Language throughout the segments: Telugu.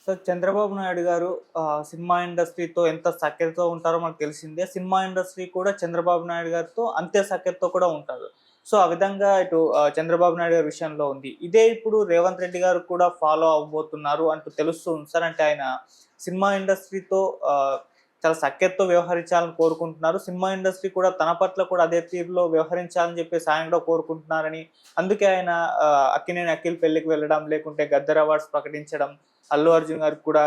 సో చంద్రబాబు నాయుడు గారు సినిమా ఇండస్ట్రీతో ఎంత సఖ్యతతో ఉంటారో మనకు తెలిసిందే. సినిమా ఇండస్ట్రీ కూడా చంద్రబాబు నాయుడు గారితో అంతే సఖ్యతతో కూడా ఉంటారు. సో ఆ విధంగా ఇటు చంద్రబాబు నాయుడు గారి విషయంలో ఉంది. ఇదే ఇప్పుడు రేవంత్ రెడ్డి గారు కూడా ఫాలో అవ్వబోతున్నారు అంటూ తెలుస్తుంది సార్. అంటే ఆయన సినిమా ఇండస్ట్రీతో చాలా సఖ్యతతో వ్యవహరించాలని కోరుకుంటున్నారు. సినిమా ఇండస్ట్రీ కూడా తన పట్ల కూడా అదే తీరులో వ్యవహరించాలని చెప్పేసి ఆయన కూడా కోరుకుంటున్నారని, అందుకే ఆయన అక్కినేని అఖిల్ పెళ్ళికి వెళ్ళడం, లేకుంటే గద్దర్ అవార్డ్స్ ప్రకటించడం, అల్లు అర్జున్ గారికి కూడా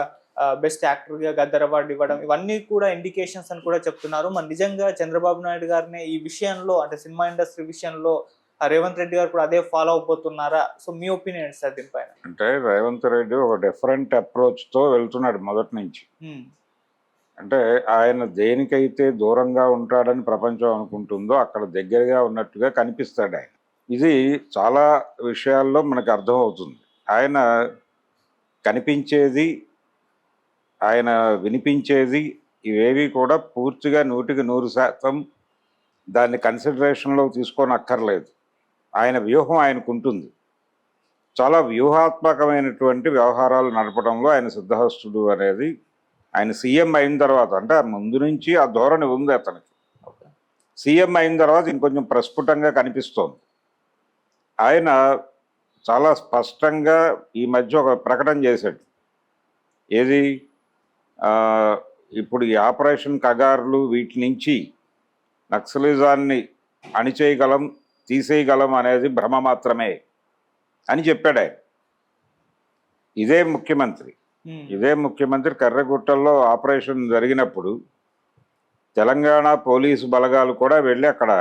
బెస్ట్ యాక్టర్‌గా గద్దర్ అవార్డ్ ఇవ్వడం, ఇవన్నీ కూడా ఇండికేషన్స్ అని కూడా చెప్తున్నారు. మరి నిజంగా చంద్రబాబు నాయుడు గారిని ఈ విషయంలో అంటే సినిమా ఇండస్ట్రీ విషయంలో రేవంత్ రెడ్డి గారు కూడా అదే ఫాలో అవ్వబోతున్నారా? సో మీ ఒపీనియన్ ఏంటి సార్ దీనిపైన? అంటే రేవంత్ రెడ్డి ఒక డిఫరెంట్ అప్రోచ్‌తో వెళ్తున్నాడు మొదటి నుంచి. హ్మ్. అంటే ఆయన దేనికైతే దూరంగా ఉంటాడని ప్రపంచం అనుకుంటుందో అక్కడ దగ్గరగా ఉన్నట్టుగా కనిపిస్తాడాయన. ఇది చాలా విషయాల్లో మనకు అర్థమవుతుంది. ఆయన కనిపించేది, ఆయన వినిపించేది ఇవేవి కూడా పూర్తిగా 100% దాన్ని కన్సిడరేషన్‌లోకి తీసుకోనక్కర్లేదు. ఆయన వ్యూహం ఆయనకుంటుంది. చాలా వ్యూహాత్మకమైనటువంటి వ్యవహారాలు నడపడంలో ఆయన సిద్ధహస్తుడు అనేది ఆయన సీఎం అయిన తర్వాత, అంటే ముందు నుంచి ఆ ధోరణి ఉంది అతనికి. ఓకే. సీఎం అయిన తర్వాత ఇంకొంచెం ప్రస్ఫుటంగా కనిపిస్తోంది. ఆయన చాలా స్పష్టంగా ఈ మధ్య ఒక ప్రకటన చేశాడు. ఏది ఇప్పుడు ఈ ఆపరేషన్ కగార్లు వీటి నుంచి నక్సలిజాన్ని అణిచేయగలం, తీసేయగలం అనేది భ్రమ మాత్రమే అని చెప్పాడు ఆయన. ఇదే ముఖ్యమంత్రి ఇదే ముఖ్యమంత్రి కర్రెగుట్టల్లో ఆపరేషన్ జరిగినప్పుడు తెలంగాణ పోలీసు బలగాలు కూడా వెళ్ళి అక్కడ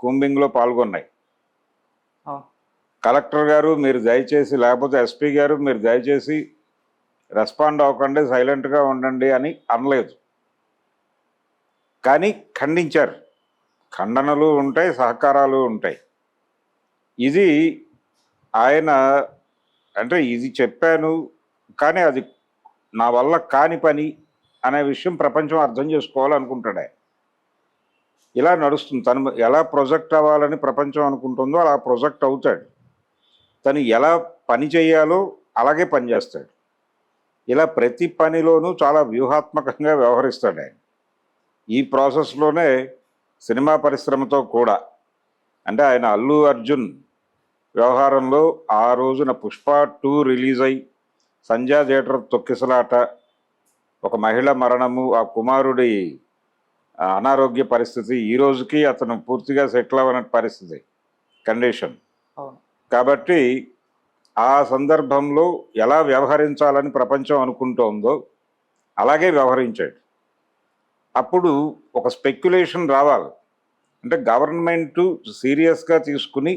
కూంబింగ్లో పాల్గొన్నాయి. కలెక్టర్ గారు మీరు దయచేసి, లేకపోతే ఎస్పీ గారు మీరు దయచేసి రెస్పాండ్ అవ్వకండి, సైలెంట్గా ఉండండి అని అనలేదు. కానీ ఖండించారు. ఖండనలు ఉంటాయి, సహకారాలు ఉంటాయి. ఇది ఆయన అంటే ఇది చెప్పాను కానీ అది నా వల్ల కాని పని అనే విషయం ప్రపంచం అర్థం చేసుకోవాలనుకుంటాడు ఆయన. ఇలా నడుస్తుంది. తను ఎలా ప్రొజెక్ట్ అవ్వాలని ప్రపంచం అనుకుంటుందో అలా ప్రొజెక్ట్ అవుతాడు. తను ఎలా పని చేయాలో అలాగే పనిచేస్తాడు. ఇలా ప్రతి పనిలోనూ చాలా వ్యూహాత్మకంగా వ్యవహరిస్తాడు ఆయన. ఈ ప్రాసెస్లోనే సినిమా పరిశ్రమతో కూడా, అంటే ఆయన అల్లు అర్జున్ వ్యవహారంలో ఆ రోజున పుష్ప 2 రిలీజ్ అయి సంధ్యా థియేటర్ తొక్కిసలాట, ఒక మహిళ మరణము, ఆ కుమారుడి అనారోగ్య పరిస్థితి, ఈ రోజుకి అతను పూర్తిగా సెటిల్ అవ్వని పరిస్థితి, కండిషన్. కాబట్టి ఆ సందర్భంలో ఎలా వ్యవహరించాలని ప్రపంచం అనుకుంటోందో అలాగే వ్యవహరించాడు. అప్పుడు ఒక స్పెక్యులేషన్ రావాలి. అంటే గవర్నమెంటు సీరియస్గా తీసుకుని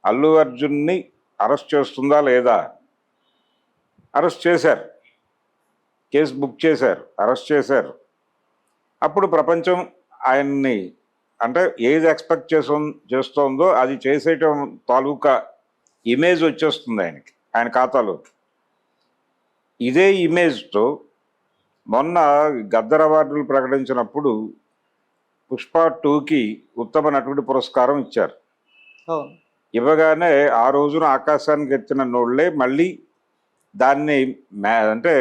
అల్లు అర్జున్ని అరెస్ట్ చేస్తుందా లేదా? అరెస్ట్ చేశారు, కేసు బుక్ చేశారు, అరెస్ట్ చేశారు. అప్పుడు ప్రపంచం ఆయన్ని అంటే ఏది ఎక్స్పెక్ట్ చేస్తోందో అది చేసేయటం తాలూకా ఇమేజ్ వచ్చేస్తుంది ఆయనకి, ఆయన ఖాతాలోకి. ఇదే ఇమేజ్తో మొన్న గద్దర్ అవార్డులు ప్రకటించినప్పుడు పుష్ప 2కి ఉత్తమ నటుడి పురస్కారం ఇచ్చారు. ఇవ్వగానే ఆ రోజున ఆకాశానికి ఎత్తిన నోళ్లే మళ్ళీ దాన్ని అంటే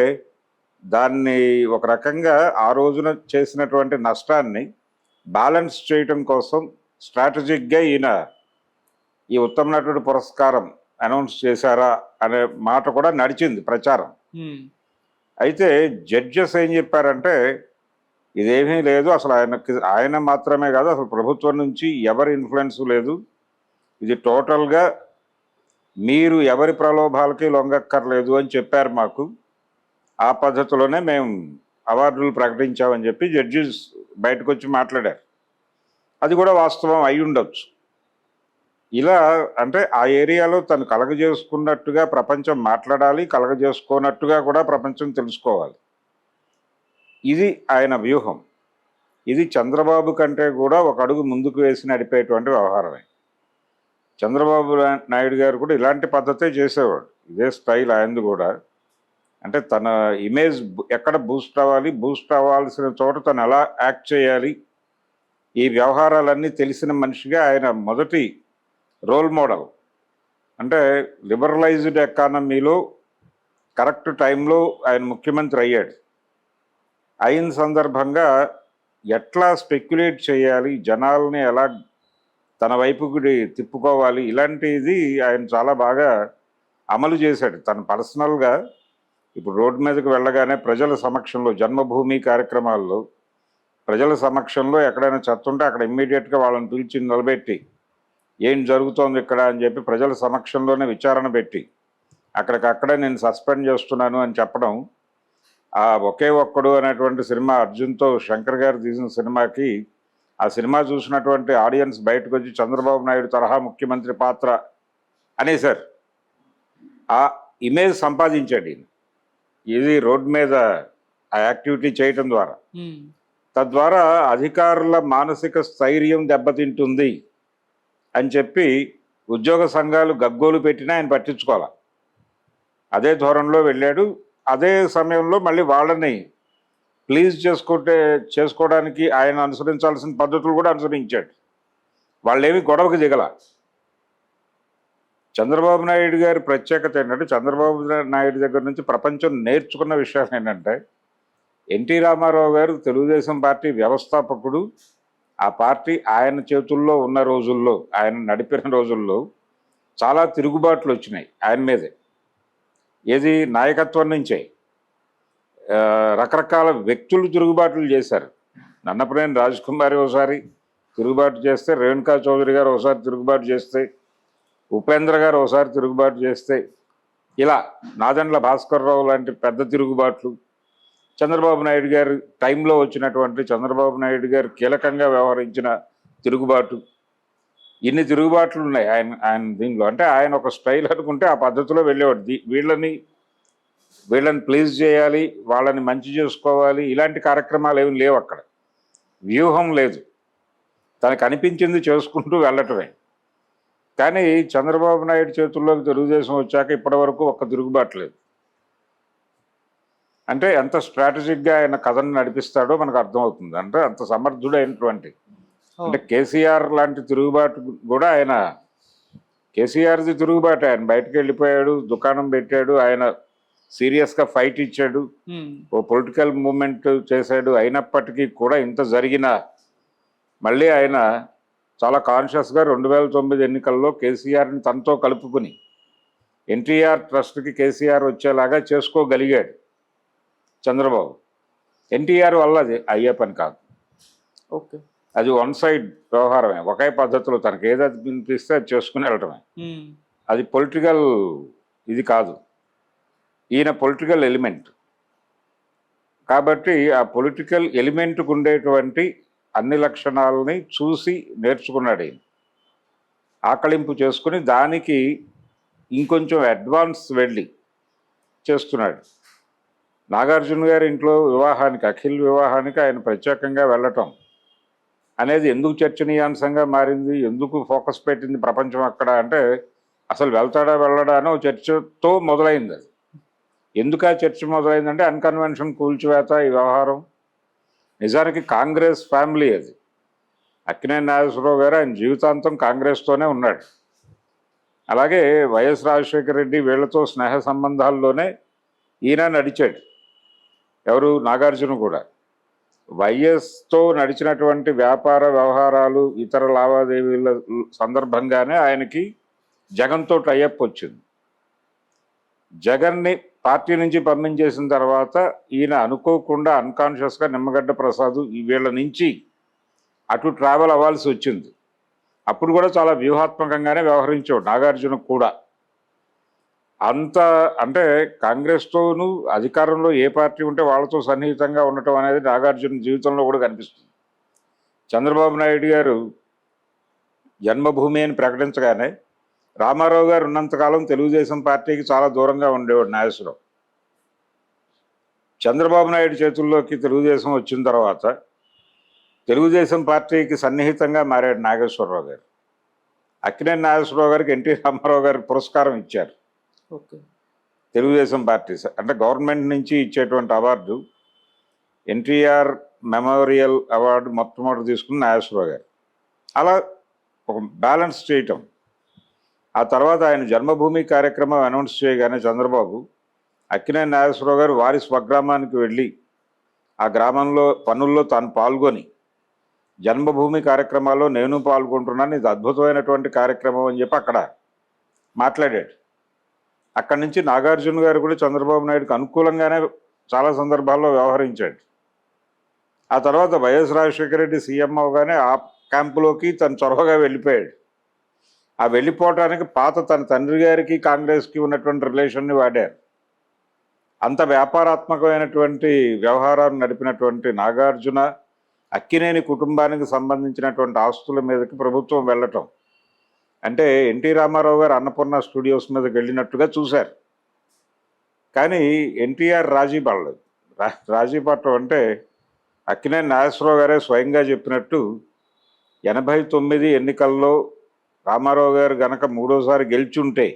దాన్ని ఒక రకంగా ఆ రోజున చేసినటువంటి నష్టాన్ని బ్యాలెన్స్ చేయటం కోసం స్ట్రాటజిక్గా ఈయన ఈ ఉత్తమ నటుడి పురస్కారం అనౌన్స్ చేశారా అనే మాట కూడా నడిచింది ప్రచారం. అయితే జడ్జెస్ ఏం చెప్పారంటే ఇదేమీ లేదు, అసలు ఆయన మాత్రమే కాదు, అసలు ప్రభుత్వం నుంచి ఎవరి ఇన్ఫ్లుయెన్స్ లేదు, ఇది టోటల్గా మీరు ఎవరి ప్రలోభాలకి లొంగక్కర్లేదు అని చెప్పారు మాకు. ఆ పద్ధతిలోనే మేము అవార్డులు ప్రకటించామని చెప్పి జడ్జిస్ బయటకు వచ్చి మాట్లాడారు. అది కూడా వాస్తవం అయి ఉండొచ్చు. ఇలా అంటే ఆ ఏరియాలో తను కలగజేసుకున్నట్టుగా ప్రపంచం మాట్లాడాలి, కలగజేసుకోనట్టుగా కూడా ప్రపంచం తెలుసుకోవాలి. ఇది ఆయన వ్యూహం. ఇది చంద్రబాబు కంటే కూడా ఒక అడుగు ముందుకు వేసి నడిపేటువంటి వ్యవహారమే. చంద్రబాబు నాయుడు గారు కూడా ఇలాంటి పద్ధతే చేసేవాడు, ఇదే స్టైల్ ఆయనది కూడా. అంటే తన ఇమేజ్ ఎక్కడ బూస్ట్ అవ్వాలి, బూస్ట్ అవ్వాల్సిన చోట తను ఎలా యాక్ట్ చేయాలి, ఈ వ్యవహారాలన్నీ తెలిసిన మనిషిగా ఆయన మొదటి రోల్ మోడల్. అంటే లిబరలైజ్డ్ ఎకానమీలో కరెక్ట్ టైంలో ఆయన ముఖ్యమంత్రి అయ్యాడు. అయిన సందర్భంగా ఎట్లా స్పెక్యులేట్ చేయాలి, జనాల్ని ఎలా తన వైపుకి తిప్పుకోవాలి, ఇలాంటిది ఆయన చాలా బాగా అమలు చేశాడు. తను పర్సనల్గా ఇప్పుడు రోడ్డు మీదకి వెళ్ళగానే ప్రజల సమక్షంలో జన్మభూమి కార్యక్రమాల్లో ప్రజల సమక్షంలో ఎక్కడైనా చెత్త ఉంటే అక్కడ ఇమ్మీడియట్గా వాళ్ళని పిలిచి నిలబెట్టి ఏం జరుగుతోంది ఇక్కడ అని చెప్పి ప్రజల సమక్షంలోనే విచారణ పెట్టి అక్కడికక్కడే నేను సస్పెండ్ చేస్తున్నాను అని చెప్పడం, ఆ ఒకే ఒక్కడు అనేటువంటి సినిమా అర్జున్తో శంకర్ గారు తీసిన సినిమాకి ఆ సినిమా చూసినటువంటి ఆడియన్స్ బయటకు వచ్చి చంద్రబాబు నాయుడు తరహా ముఖ్యమంత్రి పాత్ర అనేసారు. ఆ ఇమేజ్ సంపాదించాడు ఈయన. ఇది రోడ్ మీద ఆ యాక్టివిటీ చేయటం ద్వారా. తద్వారా అధికారుల మానసిక స్థైర్యం దెబ్బతింటుంది అని చెప్పి ఉద్యోగ సంఘాలు గగ్గోలు పెట్టినా ఆయన పట్టించుకోవాలి. అదే ధోరణిలో వెళ్ళాడు. అదే సమయంలో మళ్ళీ వాళ్ళని ప్లీజ్ చేసుకోవడానికి ఆయన అనుసరించాల్సిన పద్ధతులు కూడా అనుసరించాడు. వాళ్ళేమి గొడవకి దిగల. చంద్రబాబు నాయుడు గారి ప్రత్యేకత ఏంటంటే, చంద్రబాబు నాయుడు దగ్గర నుంచి ప్రపంచం నేర్చుకున్న విషయం ఏంటంటే, ఎన్టీ రామారావు గారు తెలుగుదేశం పార్టీ వ్యవస్థాపకుడు. ఆ పార్టీ ఆయన చేతుల్లో ఉన్న రోజుల్లో, ఆయన నడిపిన రోజుల్లో చాలా తిరుగుబాట్లు వచ్చినాయి ఆయన మీదే. ఏది నాయకత్వం నుంచే రకరకాల వ్యక్తులు తిరుగుబాట్లు చేశారు. నన్నపనేని రాజకుమారి ఒకసారి తిరుగుబాటు చేస్తే, రేణుకా చౌదరి గారు ఒకసారి తిరుగుబాటు చేస్తే, ఉపేంద్ర గారు ఒకసారి తిరుగుబాటు చేస్తే, ఇలా నాదెండ్ల భాస్కర్రావు లాంటి పెద్ద తిరుగుబాట్లు, చంద్రబాబు నాయుడు గారి టైంలో వచ్చినటువంటి చంద్రబాబు నాయుడు గారు కీలకంగా వ్యవహరించిన తిరుగుబాటు, ఇన్ని తిరుగుబాట్లు ఉన్నాయి ఆయన దీనిలో. అంటే ఆయన ఒక స్టైల్ అనుకుంటే ఆ పద్ధతిలో వెళ్ళేవాడు. వీళ్ళని ప్లీజ్ చేయాలి, వాళ్ళని మంచి చేసుకోవాలి, ఇలాంటి కార్యక్రమాలు ఏమి లేవు అక్కడ. వ్యూహం లేదు, తనకు అనిపించింది చేసుకుంటూ వెళ్ళటమే. కానీ చంద్రబాబు నాయుడు చేతుల్లోకి తెలుగుదేశం వచ్చాక ఇప్పటి వరకు ఒక్క తిరుగుబాటు లేదు. అంటే ఎంత స్ట్రాటజిక్గా ఆయన కథను నడిపిస్తాడో మనకు అర్థమవుతుంది. అంటే అంత సమర్థుడైనటువంటి, అంటే కేసీఆర్ లాంటి తిరుగుబాటు కూడా ఆయన, కేసీఆర్ది తిరుగుబాటు. ఆయన బయటకు వెళ్ళిపోయాడు, దుకాణం పెట్టాడు, ఆయన సీరియస్గా ఫైట్ ఇచ్చాడు, ఓ పొలిటికల్ మూమెంట్ చేశాడు. అయినప్పటికీ కూడా ఇంత జరిగినా మళ్ళీ ఆయన చాలా కాన్షియస్గా 2009 ఎన్నికల్లో కేసీఆర్ని తనతో కలుపుకుని ఎన్టీఆర్ ట్రస్ట్కి కేసీఆర్ వచ్చేలాగా చేసుకోగలిగాడు చంద్రబాబు. ఎన్టీఆర్ వల్ల అది అయ్యే పని కాదు. ఓకే, అది వన్ సైడ్ వ్యవహారమే. ఒకే పద్ధతిలో తనకు ఏదైతే వినిపిస్తే అది చేసుకుని వెళ్ళటమే. అది పొలిటికల్ ఇది కాదు. ఈయన పొలిటికల్ ఎలిమెంట్ కాబట్టి ఆ పొలిటికల్ ఎలిమెంట్కు ఉండేటువంటి అన్ని లక్షణాలని చూసి నేర్చుకున్నాడు ఈయన. ఆకలింపు చేసుకుని దానికి ఇంకొంచెం అడ్వాన్స్ వెళ్ళి చేస్తున్నాడు. నాగార్జున గారి ఇంట్లో వివాహానికి, అఖిల్ వివాహానికి ఆయన ప్రత్యేకంగా వెళ్ళటం అనేది ఎందుకు చర్చనీయాంశంగా మారింది, ఎందుకు ఫోకస్ పెట్టింది ప్రపంచం అక్కడ అంటే, అసలు వెళ్తాడా వెళ్ళడా అని చర్చతో మొదలైంది. అది ఎందుకు ఆ చర్చ మొదలైందంటే అన్కన్వెన్షన్ కూల్చివేత ఈ వ్యవహారం. నిజానికి కాంగ్రెస్ ఫ్యామిలీ అది. అక్కినేని నాగేశ్వరరావు గారు ఆయన జీవితాంతం కాంగ్రెస్తోనే ఉన్నాడు. అలాగే వైఎస్ రాజశేఖర రెడ్డి వీళ్లతో స్నేహ సంబంధాల్లోనే ఈయన నడిచాడు. ఎవరు, నాగార్జున కూడా. వైఎస్తో నడిచినటువంటి వ్యాపార వ్యవహారాలు, ఇతర లావాదేవీల సందర్భంగానే ఆయనకి జగన్తో టైఅప్ వచ్చింది. జగన్ని పార్టీ నుంచి పంపించేసిన తర్వాత ఈయన అనుకోకుండా అన్కాన్షియస్గా నిమ్మగడ్డ ప్రసాద్ వీళ్ళ నుంచి అటు ట్రావెల్ అవ్వాల్సి వచ్చింది. అప్పుడు కూడా చాలా వ్యూహాత్మకంగానే వ్యవహరించాడు నాగార్జున కూడా. అంత అంటే కాంగ్రెస్తోనూ అధికారంలో ఏ పార్టీ ఉంటే వాళ్ళతో సన్నిహితంగా ఉండటం అనేది నాగార్జున జీవితంలో కూడా కనిపిస్తుంది. చంద్రబాబు నాయుడు గారు జన్మభూమి అని ప్రకటించగానే రామారావు గారు ఉన్నంతకాలం తెలుగుదేశం పార్టీకి చాలా దూరంగా ఉండేవాడు నాగేశ్వరరావు. చంద్రబాబు నాయుడు చేతుల్లోకి తెలుగుదేశం వచ్చిన తర్వాత తెలుగుదేశం పార్టీకి సన్నిహితంగా మారాడు నాగేశ్వరరావు గారు. అక్కినేని నాగేశ్వరరావు గారికి ఎన్టీ రామారావు గారికి పురస్కారం ఇచ్చారు. ఓకే, తెలుగుదేశం పార్టీ అంటే గవర్నమెంట్ నుంచి ఇచ్చేటువంటి అవార్డు ఎన్టీఆర్ మెమోరియల్ అవార్డు మొట్టమొదటి తీసుకున్న నాగేశ్వరరావు గారు. అలా ఒక బ్యాలెన్స్ చేయటం. ఆ తర్వాత ఆయన జన్మభూమి కార్యక్రమం అనౌన్స్ చేయగానే చంద్రబాబు అక్కినేని నాగేశ్వరరావు గారు వారి స్వగ్రామానికి వెళ్ళి ఆ గ్రామంలో పనుల్లో తాను పాల్గొని జన్మభూమి కార్యక్రమాల్లో నేను పాల్గొంటున్నాను, ఇది అద్భుతమైనటువంటి కార్యక్రమం అని చెప్పి అక్కడ మాట్లాడాడు. అక్కడి నుంచి నాగార్జున గారు కూడా చంద్రబాబు నాయుడుకి అనుకూలంగానే చాలా సందర్భాల్లో వ్యవహరించాడు. ఆ తర్వాత వైఎస్ రాజశేఖర రెడ్డి సీఎం అవగానే ఆ క్యాంపులోకి తను చొరవగా వెళ్ళిపోయాడు. ఆ వెళ్ళిపోవటానికి పాత తన తండ్రి గారికి కాంగ్రెస్కి ఉన్నటువంటి రిలేషన్ని వాడారు. అంత వ్యాపారాత్మకమైనటువంటి వ్యవహారాన్ని నడిపినటువంటి నాగార్జున అక్కినేని కుటుంబానికి సంబంధించినటువంటి ఆస్తుల మీదకి ప్రభుత్వం వెళ్ళటం అంటే ఎన్టీ రామారావు గారు అన్నపూర్ణ స్టూడియోస్ మీదకి వెళ్ళినట్టుగా చూశారు. కానీ ఎన్టీఆర్ రాజీ పడలేదు. రాజీ పడటం అంటే అక్కినేని నాగేశ్వరరావు గారే స్వయంగా చెప్పినట్టు 89 ఎన్నికల్లో రామారావు గారు గనక మూడోసారి గెలిచుంటే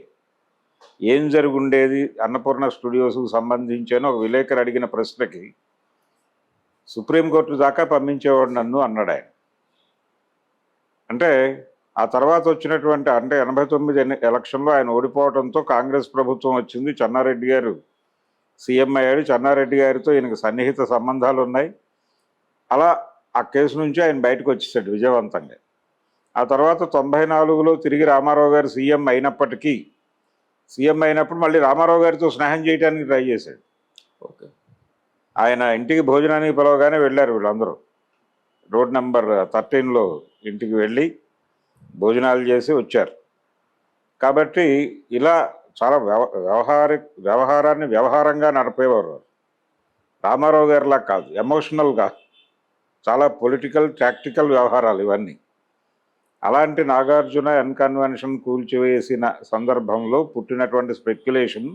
ఏం జరుగుండేది అన్నపూర్ణ స్టూడియోస్కు సంబంధించిన ఒక విలేకరు అడిగిన ప్రశ్నకి సుప్రీంకోర్టు దాకా పంపించేవాడు నన్ను అన్నాడు ఆయన. అంటే ఆ తర్వాత వచ్చినటువంటి అంటే 89 ఎలక్షన్లో ఆయన ఓడిపోవడంతో కాంగ్రెస్ ప్రభుత్వం వచ్చింది. చెన్నారెడ్డి గారు సీఎం అయ్యాడు. చెన్నారెడ్డి గారితో ఈయనకు సన్నిహిత సంబంధాలు ఉన్నాయి. అలా ఆ కేసు నుంచి ఆయన బయటకు వచ్చేసాడు విజయవంతంగా. ఆ తర్వాత 94లో తిరిగి రామారావు గారు సీఎం అయినప్పటికీ సీఎం అయినప్పుడు మళ్ళీ రామారావు గారితో స్నేహం చేయడానికి ట్రై చేశాడు. ఓకే. ఆయన ఇంటికి భోజనానికి పిలవగానే వెళ్ళారు వీళ్ళందరూ. రోడ్ నెంబర్ 13లో ఇంటికి వెళ్ళి భోజనాలు చేసి వచ్చారు. కాబట్టి ఇలా చాలా వ్యవహారాన్ని వ్యవహారంగా నడిపేవారు రామారావు గారిలా కాదు, ఎమోషనల్గా చాలా పొలిటికల్ టాక్టికల్ వ్యవహారాలు ఇవన్నీ. అలాంటి నాగార్జున అన్కన్వెన్షన్ కూల్చివేసిన సందర్భంలో పుట్టినటువంటి స్పెక్యులేషన్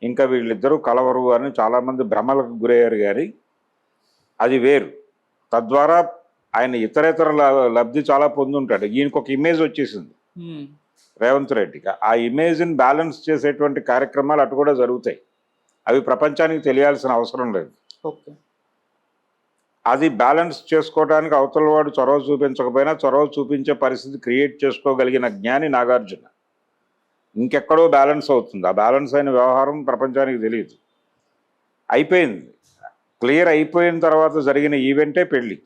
ఇంకా వీళ్ళిద్దరూ కలవరు అని చాలామంది భ్రమలకు గురయ్యారు. కానీ అది వేరు. తద్వారా ఆయన ఇతరేతర లబ్ధి చాలా పొందుంటాడు. ఈయనకు ఒక ఇమేజ్ వచ్చేసింది రేవంత్ రెడ్డికి. ఆ ఇమేజ్ని బ్యాలెన్స్ చేసేటువంటి కార్యక్రమాలు అటు కూడా జరుగుతాయి. అవి ప్రపంచానికి తెలియాల్సిన అవసరం లేదు. ఓకే. అది బ్యాలెన్స్ చేసుకోవడానికి అవతల వాడు చొరవ చూపించకపోయినా చొరవ చూపించే పరిస్థితి క్రియేట్ చేసుకోగలిగిన జ్ఞాని నాగార్జున. ఇంకెక్కడో బ్యాలెన్స్ అవుతుంది. ఆ బ్యాలెన్స్ అయిన వ్యవహారం ప్రపంచానికి తెలియదు. అయిపోయింది. క్లియర్ అయిపోయిన తర్వాత జరిగిన ఈవెంటే పెళ్ళి.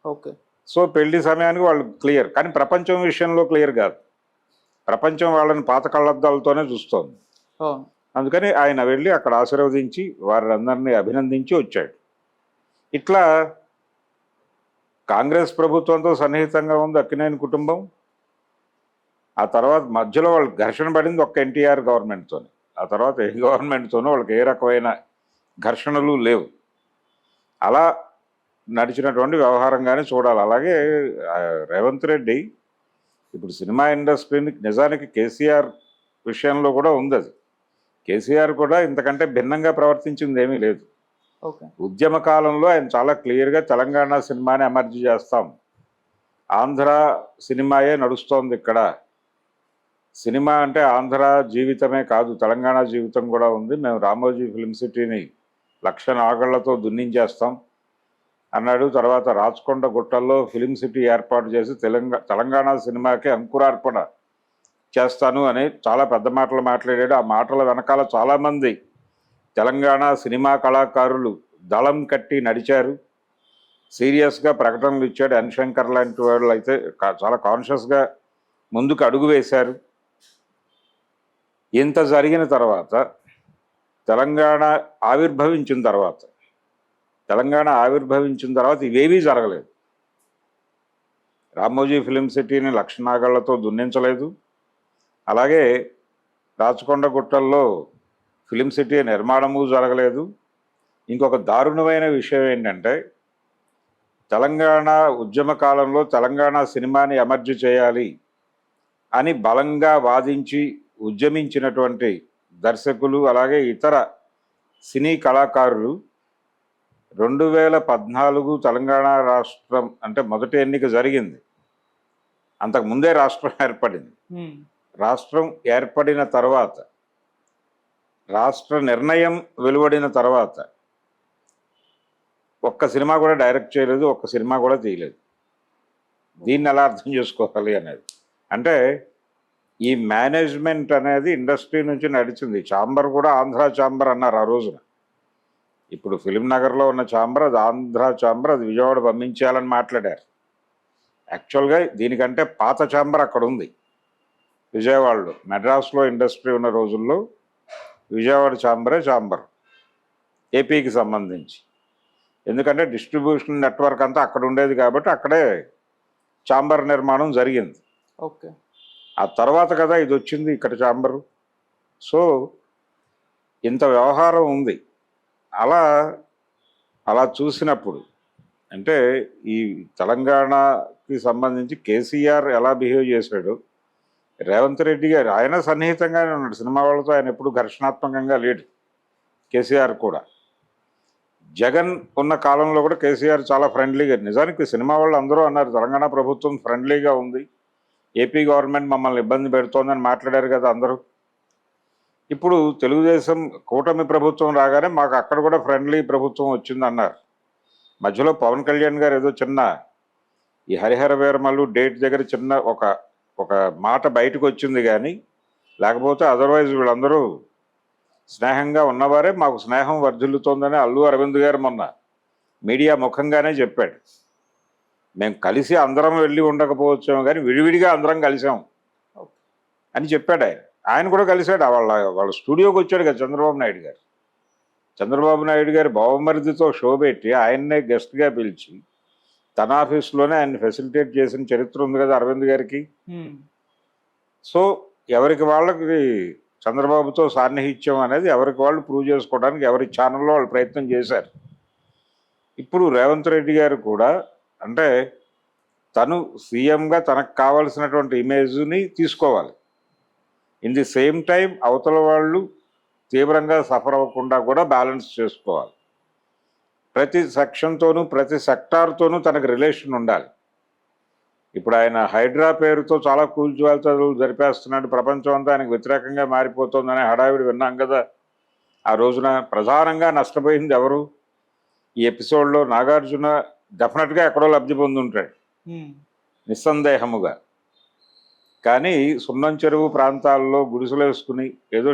ఓకే. సో పెళ్లి సమయానికి వాళ్ళు క్లియర్. కానీ ప్రపంచం విషయంలో క్లియర్ కాదు. ప్రపంచం వాళ్ళని పాత కళ్ళద్దాలతోనే చూస్తోంది. అందుకని ఆయన వెళ్ళి అక్కడ ఆశీర్వదించి వారందరినీ అభినందించి వచ్చాడు. ఇట్లా కాంగ్రెస్ ప్రభుత్వంతో సన్నిహితంగా ఉంది అక్కినేని కుటుంబం. ఆ తర్వాత మధ్యలో వాళ్ళకి ఘర్షణ పడింది ఒక్క ఎన్టీఆర్ గవర్నమెంట్తోనే. ఆ తర్వాత ఏ గవర్నమెంట్తోనూ వాళ్ళకి ఏ రకమైన ఘర్షణలు లేవు. అలా నడిచినటువంటి వ్యవహారంగానే చూడాలి. అలాగే రేవంత్ రెడ్డి ఇప్పుడు సినిమా ఇండస్ట్రీని నిజానికి కేసీఆర్ విషయంలో కూడా ఉంది. అది కేసీఆర్ కూడా ఇంతకంటే భిన్నంగా ప్రవర్తించింది ఏమీ లేదు. ఉద్యమ కాలంలో ఆయన చాలా క్లియర్గా తెలంగాణ సినిమాని ఎమర్జీ చేస్తాం, ఆంధ్ర సినిమాయే నడుస్తోంది ఇక్కడ, సినిమా అంటే ఆంధ్ర జీవితమే కాదు తెలంగాణ జీవితం కూడా ఉంది, మేము రామోజీ ఫిల్మ్ సిటీని 1,00,000 నాగళ్లతో దున్నించేస్తాం అన్నాడు. తర్వాత రాచకొండ గుట్టల్లో ఫిలిం సిటీ ఏర్పాటు చేసి తెలంగాణ సినిమాకి అంకురార్పణ చేస్తాను అని చాలా పెద్ద మాటలు మాట్లాడాడు. ఆ మాటల వెనకాల చాలామంది తెలంగాణ సినిమా కళాకారులు దళం కట్టి నడిచారు. సీరియస్గా ప్రకటనలు ఇచ్చాడు. ఎన్ శంకర్ లాంటి వాళ్ళు అయితే చాలా కాన్షియస్గా ముందుకు అడుగు వేశారు. ఇంత జరిగిన తర్వాత తెలంగాణ ఆవిర్భవించిన తర్వాత ఇవేవీ జరగలేదు. రామోజీ ఫిలిం సిటీని 1,00,000 నాగళ్లతో దున్నించలేదు. అలాగే రాచకొండ గుట్టల్లో ఫిలిం సిటీ నిర్మాణము జరగలేదు. ఇంకొక దారుణమైన విషయం ఏంటంటే తెలంగాణ ఉద్యమ కాలంలో తెలంగాణ సినిమాని ఎమర్జీ చేయాలి అని బలంగా వాదించి ఉద్యమించినటువంటి దర్శకులు అలాగే ఇతర సినీ కళాకారులు 2014 తెలంగాణ రాష్ట్రం అంటే మొదటి ఎన్నిక జరిగింది. అంతకుముందే రాష్ట్రం ఏర్పడింది. రాష్ట్రం ఏర్పడిన తర్వాత రాష్ట్ర నిర్ణయం వెలువడిన తర్వాత ఒక్క సినిమా కూడా డైరెక్ట్ చేయలేదు, ఒక్క సినిమా కూడా తీయలేదు. దీన్ని ఎలా అర్థం చేసుకోవాలి అనేది అంటే ఈ మేనేజ్మెంట్ అనేది ఇండస్ట్రీ నుంచి నడిచింది. ఛాంబర్ కూడా ఆంధ్ర ఛాంబర్ అన్నారు ఆ రోజున. ఇప్పుడు ఫిలిం నగర్లో ఉన్న ఛాంబర్ అది ఆంధ్ర ఛాంబర్, అది విజయవాడ పంపించేయాలని మాట్లాడారు. యాక్చువల్గా దీనికంటే పాత ఛాంబర్ అక్కడ ఉంది విజయవాడలో. మెడ్రాస్లో ఇండస్ట్రీ ఉన్న రోజుల్లో విజయవాడ ఛాంబరే ఛాంబర్ ఏపీకి సంబంధించి. ఎందుకంటే డిస్ట్రిబ్యూషన్ నెట్వర్క్ అంతా అక్కడ ఉండేది కాబట్టి అక్కడే ఛాంబర్ నిర్మాణం జరిగింది. ఓకే. ఆ తర్వాత కదా ఇది వచ్చింది ఇక్కడ ఛాంబరు. సో ఇంత వ్యవహారం ఉంది. అలా చూసినప్పుడు అంటే ఈ తెలంగాణకి సంబంధించి కేసీఆర్ ఎలా బిహేవ్ చేశాడు, రేవంత్ రెడ్డి గారు ఆయన సన్నిహితంగానే ఉన్నాడు సినిమా వాళ్ళతో. ఆయన ఎప్పుడు ఘర్షణాత్మకంగా లేడు. కేసీఆర్ కూడా జగన్ ఉన్న కాలంలో కూడా కేసీఆర్ చాలా ఫ్రెండ్లీగా, నిజానికి సినిమా వాళ్ళు అందరూ అన్నారు తెలంగాణ ప్రభుత్వం ఫ్రెండ్లీగా ఉంది, ఏపీ గవర్నమెంట్ మమ్మల్ని ఇబ్బంది పెడుతోందని మాట్లాడారు కదా అందరూ. ఇప్పుడు తెలుగుదేశం కూటమి ప్రభుత్వం రాగానే మాకు అక్కడ కూడా ఫ్రెండ్లీ ప్రభుత్వం వచ్చిందన్నారు. మధ్యలో పవన్ కళ్యాణ్ గారు ఏదో చిన్న ఈ హరిహర వీరమల్లు డేట్ దగ్గర చిన్న ఒక మాట బయటకు వచ్చింది, కానీ లేకపోతే అదర్వైజ్ వీళ్ళందరూ స్నేహంగా ఉన్నవారే. మాకు స్నేహం వర్ధిల్లుతోందని అల్లు అరవింద్ గారు మొన్న మీడియా ముఖంగానే చెప్పాడు. మేము కలిసి అందరం వెళ్ళి ఉండకపోవచ్చాము కానీ విడివిడిగా అందరం కలిసాం అని చెప్పాడు ఆయన. ఆయన కూడా కలిశాడు. వాళ్ళ స్టూడియోకి వచ్చాడు కదా చంద్రబాబు నాయుడు గారు. చంద్రబాబు నాయుడు గారు బావమరిదితో షో పెట్టి ఆయన్నే గెస్ట్గా పిలిచి తన ఆఫీస్లోనే ఆయన ఫెసిలిటేట్ చేసిన చరిత్ర ఉంది కదా అరవింద్ గారికి. సో ఎవరికి వాళ్ళకి చంద్రబాబుతో సాన్నిహిత్యం అనేది ఎవరికి వాళ్ళు ప్రూవ్ చేసుకోవడానికి ఎవరి ఛానల్లో వాళ్ళు ప్రయత్నం చేశారు. ఇప్పుడు రేవంత్ రెడ్డి గారు కూడా అంటే తను సీఎంగా తనకు కావాల్సినటువంటి ఇమేజ్ని తీసుకోవాలి. ఇన్ ది సేమ్ టైం అవతల వాళ్ళు తీవ్రంగా సఫర్ అవ్వకుండా కూడా బ్యాలెన్స్ చేసుకోవాలి. ప్రతి సెక్షన్తోనూ ప్రతి సెక్టార్తోనూ తనకు రిలేషన్ ఉండాలి. ఇప్పుడు ఆయన హైడ్రా పేరుతో చాలా కూల్చివేతలు జరిపేస్తున్నాడు, ప్రపంచం అంతా ఆయనకు వ్యతిరేకంగా మారిపోతుందనే హడావిడి విన్నాం కదా ఆ రోజున. ప్రధానంగా నష్టపోయింది ఎవరు? ఈ ఎపిసోడ్లో నాగార్జున డెఫినెట్గా ఎక్కడో లబ్ధి పొంది ఉంటాడు నిస్సందేహముగా. కానీ సున్నం చెరువు ప్రాంతాల్లో గుడిసెలు వేసుకుని ఏదో